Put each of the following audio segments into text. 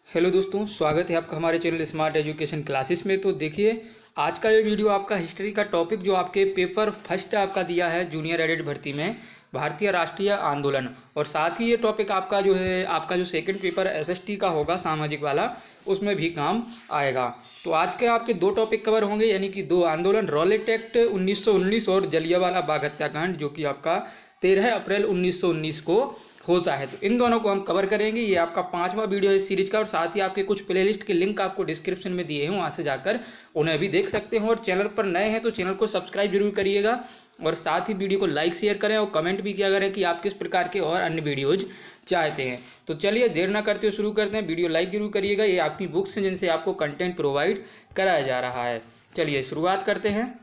Hello दोस्तों, स्वागत है आपका हमारे चैनल स्मार्ट एजुकेशन क्लासेस में। तो देखिए, आज का ये वीडियो आपका हिस्ट्री का टॉपिक जो आपके पेपर फर्स्ट आपका दिया है जूनियर एडेड भर्ती में, भारतीय राष्ट्रीय आंदोलन। और साथ ही ये टॉपिक आपका जो है आपका जो सेकंड पेपर एसएसटी का होगा सामाजिक वाला, उसमें भी काम आएगा। तो आज के आपके दो टॉपिक कवर होंगे, यानी कि दो आंदोलन, रॉलेट एक्ट 1919 और जलियांवाला बाग हत्याकांड, जो कि आपका 13 अप्रैल 1919 को होता है। तो इन दोनों को हम कवर करेंगे। ये आपका 5वां वीडियो है इस सीरीज का, और साथ ही आपके कुछ प्लेलिस्ट के लिंक आपको डिस्क्रिप्शन में दिए हैं, वहाँ से जाकर उन्हें भी देख सकते हैं। और चैनल पर नए हैं तो चैनल को सब्सक्राइब जरूर करिएगा, और साथ ही वीडियो को लाइक शेयर करें और कमेंट भी किया करें कि आप किस प्रकार के और अन्य वीडियोज चाहते हैं। तो चलिए देर ना करते हुए शुरू करते हैं। वीडियो लाइक जरूर करिएगा, ये आपकी बुक्स हैं जिनसे आपको कंटेंट प्रोवाइड कराया जा रहा है। चलिए शुरुआत करते हैं।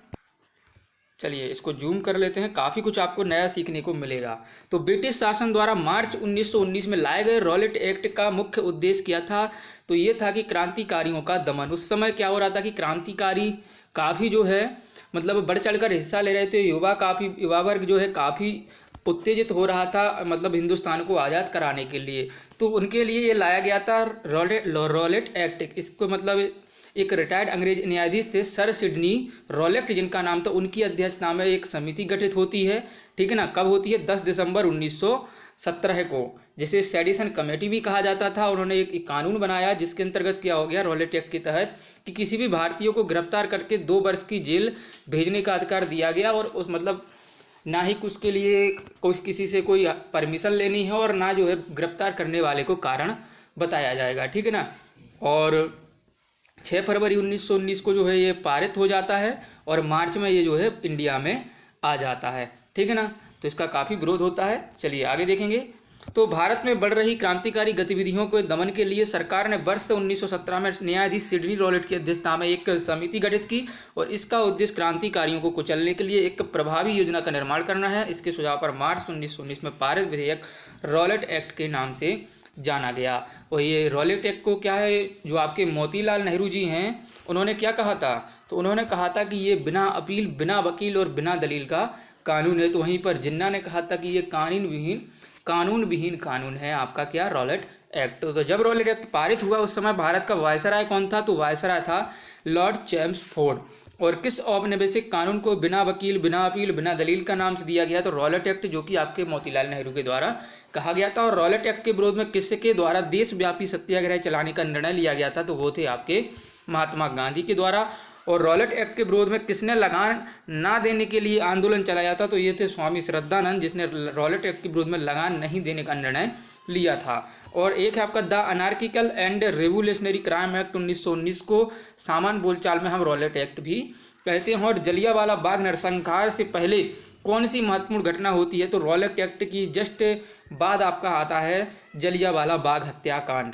चलिए इसको जूम कर लेते हैं, काफ़ी कुछ आपको नया सीखने को मिलेगा। तो ब्रिटिश शासन द्वारा मार्च 1919 में लाए गए रॉलेट एक्ट का मुख्य उद्देश्य क्या था? तो ये था कि क्रांतिकारियों का दमन। उस समय क्या हो रहा था कि क्रांतिकारी काफ़ी जो है मतलब बढ़ चढ़कर हिस्सा ले रहे थे। युवा वर्ग जो है काफ़ी उत्तेजित हो रहा था, मतलब हिंदुस्तान को आज़ाद कराने के लिए। तो उनके लिए ये लाया गया था रॉलेट एक्ट। इसको मतलब एक रिटायर्ड अंग्रेज न्यायाधीश थे सर सिडनी रॉलेट, जिनका नाम था, उनकी अध्यक्षता में एक समिति गठित होती है। ठीक है ना, कब होती है? 10 दिसंबर 1917 को, जिसे सेडिशन कमेटी भी कहा जाता था। उन्होंने एक कानून बनाया जिसके अंतर्गत क्या हो गया रॉलेट एक्ट के तहत कि किसी भी भारतीय को गिरफ्तार करके 2 वर्ष की जेल भेजने का अधिकार दिया गया। और उस मतलब ना ही उसके लिए किसी से कोई परमिशन लेनी है, और ना जो है गिरफ्तार करने वाले को कारण बताया जाएगा। ठीक है ना। और 6 फरवरी 1919 को जो है ये पारित हो जाता है, और मार्च में ये जो है इंडिया में आ जाता है। ठीक है ना। तो इसका काफ़ी विरोध होता है। चलिए आगे देखेंगे। तो भारत में बढ़ रही क्रांतिकारी गतिविधियों को दमन के लिए सरकार ने वर्ष 1917 में न्यायाधीश सिडनी रॉलेट की अध्यक्षता में एक समिति गठित की, और इसका उद्देश्य क्रांतिकारियों को कुचलने के लिए एक प्रभावी योजना का निर्माण करना है। इसके सुझाव पर मार्च 1919 में पारित विधेयक रॉलेट एक्ट के नाम से जाना गया। और ये रॉलेट एक्ट को क्या है, जो आपके मोतीलाल नेहरू जी हैं, उन्होंने क्या कहा था? तो उन्होंने कहा था कि ये बिना अपील, बिना वकील और बिना दलील का कानून है। तो वहीं पर जिन्ना ने कहा था कि ये कानून विहीन कानून है आपका क्या रॉलेट एक्ट। तो जब रॉलेट एक्ट पारित हुआ उस समय भारत का वायसराय कौन था? तो वायसराय था लॉर्ड चैम्सफोर्ड। और किस औपनिवेशिक कानून को बिना वकील, बिना अपील, बिना दलील का नाम से दिया गया? तो रॉलेट एक्ट, जो कि आपके मोतीलाल नेहरू के द्वारा कहा गया था। और रॉलेट एक्ट के विरोध में किसके द्वारा देशव्यापी सत्याग्रह चलाने का निर्णय लिया गया था? तो वो थे आपके महात्मा गांधी के द्वारा। और रॉलेट एक्ट के विरोध में किसने लगान ना देने के लिए आंदोलन चलाया था? तो ये थे स्वामी श्रद्धानंद, जिसने रॉलेट एक्ट के विरोध में लगान नहीं देने का निर्णय लिया था। और एक है आपका the anarchical and revolutionary crime act 1919 को सामान्य बोलचाल में हम रॉलेट एक्ट भी कहते हैं। और जलियांवाला बाग नरसंहार से पहले कौन सी महत्वपूर्ण घटना होती है? तो रॉलेट एक्ट की जस्ट बाद आपका आता है जलियांवाला बाग हत्याकांड।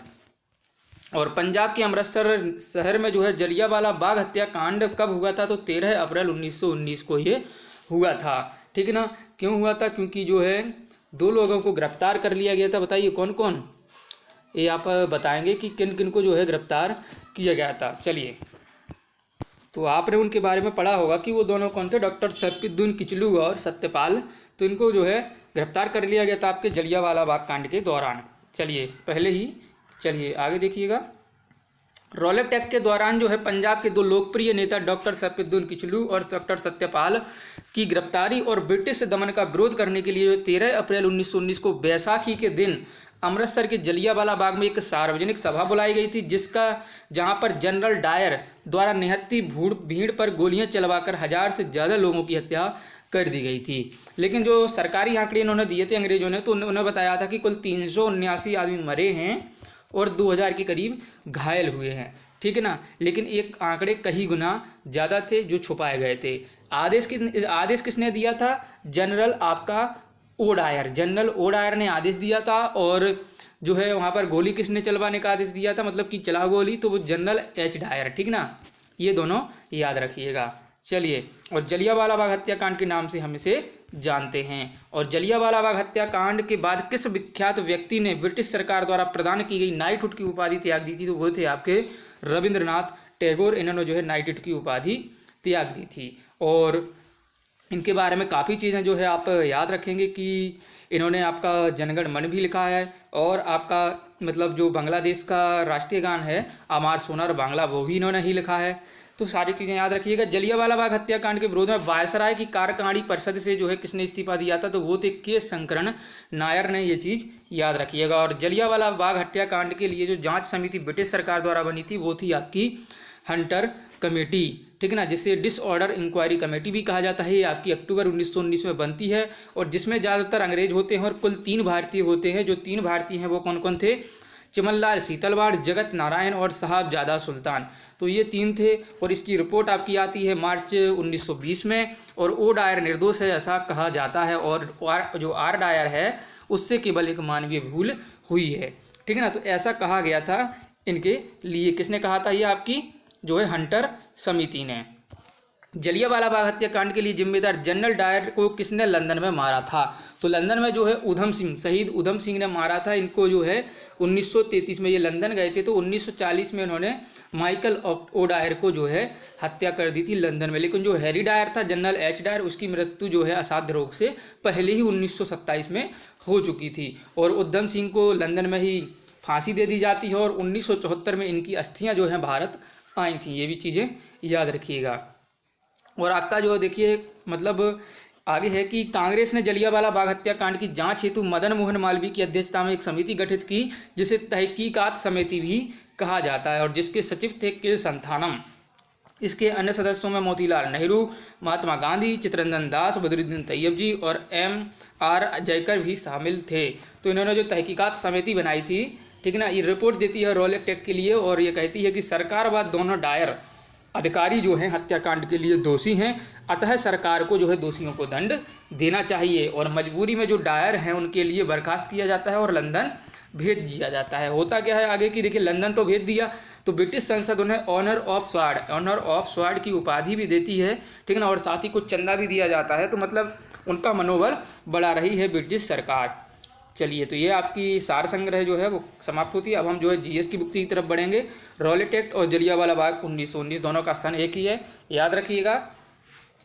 और पंजाब के अमृतसर शहर में जो है जलियांवाला बाग हत्याकांड कब हुआ था? तो 13 अप्रैल 1919 को ये हुआ था। ठीक है ना। क्यों हुआ था? क्योंकि जो है 2 लोगों को गिरफ्तार कर लिया गया था। बताइए कौन कौन? ये आप बताएंगे कि किन किन को जो है गिरफ्तार किया गया था। चलिए, तो आपने उनके बारे में पढ़ा होगा कि वो दोनों कौन थे? डॉक्टर सैफुद्दीन किचलू और सत्यपाल। तो इनको जो है गिरफ्तार कर लिया गया था आपके जलियांवाला बाग कांड के दौरान। चलिए आगे देखिएगा। रॉलेट एक्ट के दौरान जो है पंजाब के 2 लोकप्रिय नेता डॉक्टर सैफुद्दीन किचलू और डॉक्टर सत्यपाल की गिरफ्तारी और ब्रिटिश दमन का विरोध करने के लिए 13 अप्रैल 1919 को बैसाखी के दिन अमृतसर के जलियांवाला बाग में एक सार्वजनिक सभा बुलाई गई थी, जहां पर जनरल डायर द्वारा निहत्थी भीड़ पर गोलियां चलवाकर 1000 से ज़्यादा लोगों की हत्या कर दी गई थी। लेकिन जो सरकारी आंकड़े इन्होंने दिए थे अंग्रेजों ने, तो उन्होंने बताया था कि कुल 379 आदमी मरे हैं और 2000 के करीब घायल हुए हैं। ठीक है ना। लेकिन एक आंकड़े कहीं गुना ज़्यादा थे जो छुपाए गए थे। आदेश किसने दिया था? जनरल ओडायर ने आदेश दिया था। और जो है वहाँ पर गोली किसने चलवाने का आदेश दिया था, मतलब कि चला गोली? तो वो जनरल एच डायर। ठीक ना। ये दोनों याद रखिएगा। चलिए, और जलियांवाला बाग हत्याकांड के नाम से हम इसे जानते हैं। और जलियांवाला बाग हत्याकांड के बाद किस विख्यात व्यक्ति ने ब्रिटिश सरकार द्वारा प्रदान की गई नाइटहुड की उपाधि त्याग दी थी? तो वो थे आपके रविंद्रनाथ टैगोर। इन्होंने जो है नाइटहुड की उपाधि त्याग दी थी। और इनके बारे में काफ़ी चीज़ें जो है आप याद रखेंगे कि इन्होंने आपका जनगण मन भी लिखा है, और आपका मतलब जो बांग्लादेश का राष्ट्रीय गान है अमार सोनार बांग्ला, वो भी इन्होंने ही लिखा है। तो सारी चीज़ें याद रखिएगा। जलियांवाला बाग हत्याकांड के विरोध में वायसराय की कार्यकारिणी परिषद से जो है किसने इस्तीफा दिया था, तो वो थे के शंकरन नायर ने। ये चीज़ याद रखिएगा। और जलियांवाला बाग हत्याकांड के लिए जो जांच समिति ब्रिटिश सरकार द्वारा बनी थी वो थी आपकी हंटर कमेटी, ठीक है ना, जिसे डिसऑर्डर इंक्वायरी कमेटी भी कहा जाता है। ये आपकी अक्टूबर 1919 में बनती है और जिसमें ज़्यादातर अंग्रेज होते हैं और कुल 3 भारतीय होते हैं। जो 3 भारतीय हैं वो कौन कौन थे, चिमनलाल सीतलवाड़, जगत नारायण और साहबजादा सुल्तान। तो ये 3 थे। और इसकी रिपोर्ट आपकी आती है मार्च 1920 में। और ओ डायर निर्दोष है ऐसा कहा जाता है और जो आर डायर है उससे केवल एक मानवीय भूल हुई है, ठीक है ना। तो ऐसा कहा गया था इनके लिए। किसने कहा था, ये आपकी जो है हंटर समिति ने। जलियांवाला बाग हत्याकांड के लिए जिम्मेदार जनरल डायर को किसने लंदन में मारा था, तो लंदन में जो है उधम सिंह, शहीद उधम सिंह ने मारा था इनको। जो है 1933 में ये लंदन गए थे, तो 1940 में इन्होंने माइकल ओ डायर को जो है हत्या कर दी थी लंदन में। लेकिन जो हैरी डायर था, जनरल एच डायर, उसकी मृत्यु जो है असाध्य रोग से पहले ही 1927 में हो चुकी थी। और उधम सिंह को लंदन में ही फांसी दे दी जाती है और 1974 में इनकी अस्थियां जो हैं भारत आई थी। ये भी चीज़ें याद रखिएगा। और आपका जो देखिए मतलब आगे है कि कांग्रेस ने जलियांवाला बाग हत्याकांड की जांच हेतु मदन मोहन मालवीय की अध्यक्षता में एक समिति गठित की, जिसे तहकीकात समिति भी कहा जाता है और जिसके सचिव थे के संथानम। इसके अन्य सदस्यों में मोतीलाल नेहरू, महात्मा गांधी, चित्तरंजन दास, बदरुद्दीन तैयब जी और M.R. जयकर भी शामिल थे। तो इन्होंने जो तहकीकात समिति बनाई थी, ठीक है ना, ये रिपोर्ट देती है रॉलेट एक्ट के लिए और ये कहती है कि सरकार व दोनों डायर अधिकारी जो हैं हत्याकांड के लिए दोषी हैं, अतः सरकार को जो है दोषियों को दंड देना चाहिए। और मजबूरी में जो डायर हैं उनके लिए बर्खास्त किया जाता है और लंदन भेज दिया जाता है। होता क्या है आगे की देखिए, लंदन तो भेज दिया तो ब्रिटिश संसद उन्हें ऑनर ऑफ स्वार्ड की उपाधि भी देती है, ठीक है ना, और साथ ही कुछ चंदा भी दिया जाता है। तो मतलब उनका मनोबल बढ़ा रही है ब्रिटिश सरकार। चलिए, तो ये आपकी सार संग्रह जो है वो समाप्त होती है। अब हम जो है जीएस की बुक की तरफ बढ़ेंगे। रॉलेट एक्ट और जलियांवाला बाग 1919 दोनों का सन एक ही है, याद रखिएगा।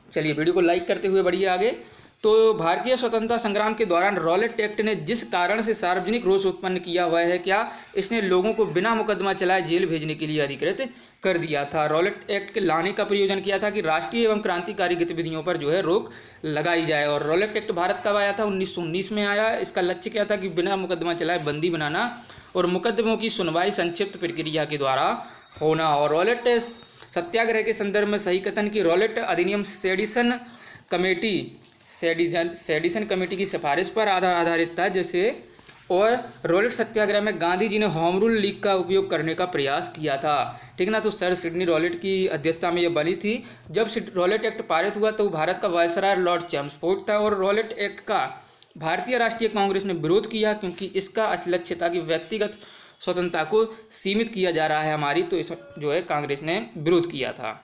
चलिए वीडियो को लाइक करते हुए बढ़िए आगे। तो भारतीय स्वतंत्रता संग्राम के दौरान रॉलेट एक्ट ने जिस कारण से सार्वजनिक रोष उत्पन्न किया हुआ है, क्या इसने लोगों को बिना मुकदमा चलाए जेल भेजने के लिए अधिकृत कर दिया था। रॉलेट एक्ट के लाने का प्रयोजन किया था कि राष्ट्रीय एवं क्रांतिकारी गतिविधियों पर जो है रोक लगाई जाए। और रॉलेट एक्ट भारत कब आया था, 1919 में आया। इसका लक्ष्य क्या था कि बिना मुकदमा चलाए बंदी बनाना और मुकदमों की सुनवाई संक्षिप्त प्रक्रिया के द्वारा होना। और रॉलेट सत्याग्रह के संदर्भ में सही कथन की रॉलेट अधिनियम सेडिसन कमेटी की सिफारिश पर आधारित था जैसे। और रॉलेट सत्याग्रह में गांधी जी ने होम रूल लीग का उपयोग करने का प्रयास किया था, ठीक ना। तो सर सिडनी रॉलेट की अध्यक्षता में ये बनी थी। जब रॉलेट एक्ट पारित हुआ तो भारत का वायसराय लॉर्ड चैम्सफोर्ड था और रॉलेट एक्ट का भारतीय राष्ट्रीय कांग्रेस ने विरोध किया क्योंकि इसका लक्ष्य था कि व्यक्तिगत स्वतंत्रता को सीमित किया जा रहा है हमारी, तो इस जो है कांग्रेस ने विरोध किया था।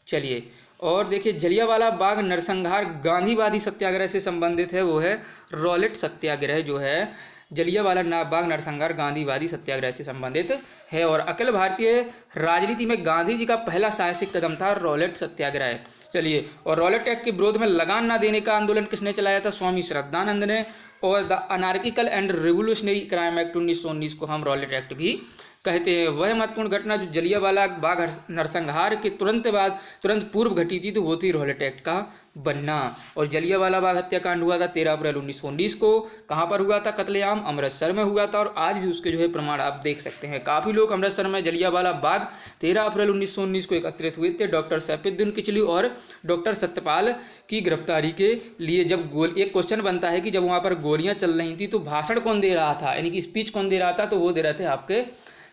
चलिए, और देखिए जलियांवाला बाग नरसंहार गांधीवादी सत्याग्रह से संबंधित है, वो है रॉलेट सत्याग्रह जो है जलियांवाला बाग नरसंहार गांधीवादी सत्याग्रह से संबंधित है। और अखिल भारतीय राजनीति में गांधी जी का पहला साहसिक कदम था रॉलेट सत्याग्रह। चलिए, और रॉलेट एक्ट के विरोध में लगान न देने का आंदोलन किसने चलाया था, स्वामी श्रद्धानंद ने। और the anarchical and revolutionary crime act 1919 को हम रॉलेट एक्ट भी कहते हैं। वह महत्वपूर्ण घटना जो जलियांवाला बाग नरसंहार के तुरंत पूर्व घटी थी, तो वो थी रॉलेट एक्ट का बनना। और जलियांवाला बाग हत्याकांड हुआ था 13 अप्रैल 1919 को। कहाँ पर हुआ था, कत्लेआम अमृतसर में हुआ था। और आज भी उसके जो है प्रमाण आप देख सकते हैं। काफ़ी लोग अमृतसर में जलियांवाला बाग 13 अप्रैल 1919 को एकत्रित हुए थे डॉक्टर सैफुद्दीन किचलू और डॉक्टर सत्यपाल की गिरफ्तारी के लिए। जब एक क्वेश्चन बनता है कि जब वहाँ पर गोलियाँ चल रही थी तो भाषण कौन दे रहा था, यानी कि स्पीच कौन दे रहा था, तो वो दे रहे थे आपके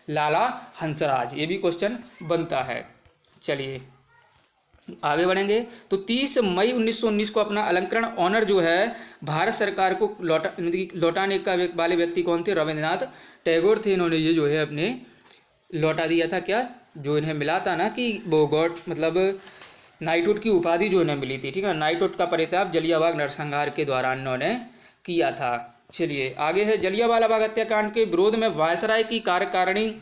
लाला हंसराज। ये भी क्वेश्चन बनता है। चलिए आगे बढ़ेंगे। तो 30 मई 1919 को अपना अलंकरण ऑनर जो है भारत सरकार को लौटाने का वाले व्यक्ति कौन थे, रविंद्रनाथ टैगोर थे। इन्होंने ये जो है अपने लौटा दिया था। क्या जो इन्हें मिला था ना कि वो गॉड मतलब नाइटहुड की उपाधि जो इन्हें मिली थी, ठीक है, नाइटहुड का परिताप जलियांवाला बाग नरसंहार के दौरान इन्होंने किया था। चलिए आगे है, जलियांवाला बाग हत्याकांड के विरोध में वायसराय की कार्यकारिणी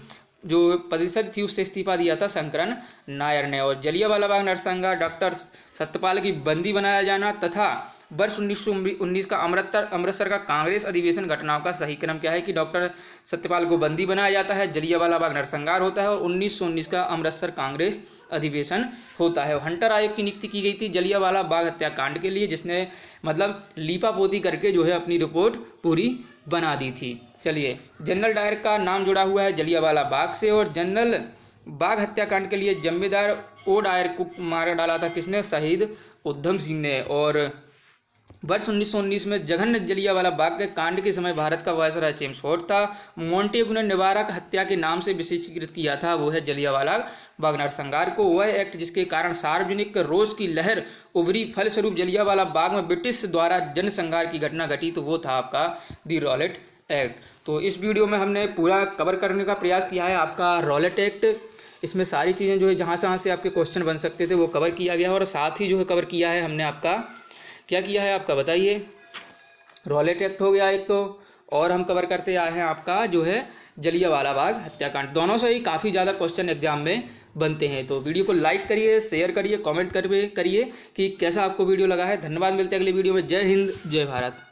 जो परिषद थी उससे इस्तीफा दिया था शंकरन नायर ने। और जलियांवाला बाग नरसंहार डॉक्टर सत्यपाल की बंदी बनाया जाना तथा वर्ष 1919 का अमृतसर का कांग्रेस अधिवेशन घटनाओं का सही क्रम क्या है कि डॉक्टर सत्यपाल को बंदी बनाया जाता है, जलियांवाला बाग नरसंहार होता है और 1919 का अमृतसर कांग्रेस अधिवेशन होता है। हंटर आयोग की नियुक्ति की गई थी जलियांवाला बाग हत्याकांड के लिए, जिसने मतलब लीपापोती करके जो है अपनी रिपोर्ट पूरी बना दी थी। चलिए, जनरल डायर का नाम जुड़ा हुआ है जलियांवाला बाग से, और जनरल बाग हत्याकांड के लिए जिम्मेदार ओ डायर को मार डाला था किसने? शहीद उधम सिंह ने। और वर्ष 1919 में जघन्य जलियांवाला बाग के कांड के समय भारत का वायसराय जेम्स फोर्ड था। मोंटेगू ने निवारक हत्या के नाम से विशेषीकृत किया था, वो है जलियांवाला बाग नरसंहार को। वह एक्ट जिसके कारण सार्वजनिक रोष की लहर उभरी, फलस्वरूप जलियांवाला बाग में ब्रिटिश द्वारा जनसंहार की घटना घटी, तो वो था आपका दी रॉलेट एक्ट। तो इस वीडियो में हमने पूरा कवर करने का प्रयास किया है आपका रॉलेट एक्ट। इसमें सारी चीज़ें जो है जहाँ से आपके क्वेश्चन बन सकते थे वो कवर किया गया है, और साथ ही जो है कवर किया है हमने आपका क्या किया है आपका बताइए, रॉलेट एक्ट हो गया एक तो, और हम कवर करते आए हैं आपका जो है जलियांवाला बाग हत्याकांड। दोनों से ही काफ़ी ज़्यादा क्वेश्चन एग्जाम में बनते हैं। तो वीडियो को लाइक करिए, शेयर करिए, कमेंट करिए कि कैसा आपको वीडियो लगा है। धन्यवाद, मिलते हैं अगले वीडियो में। जय हिंद, जय भारत।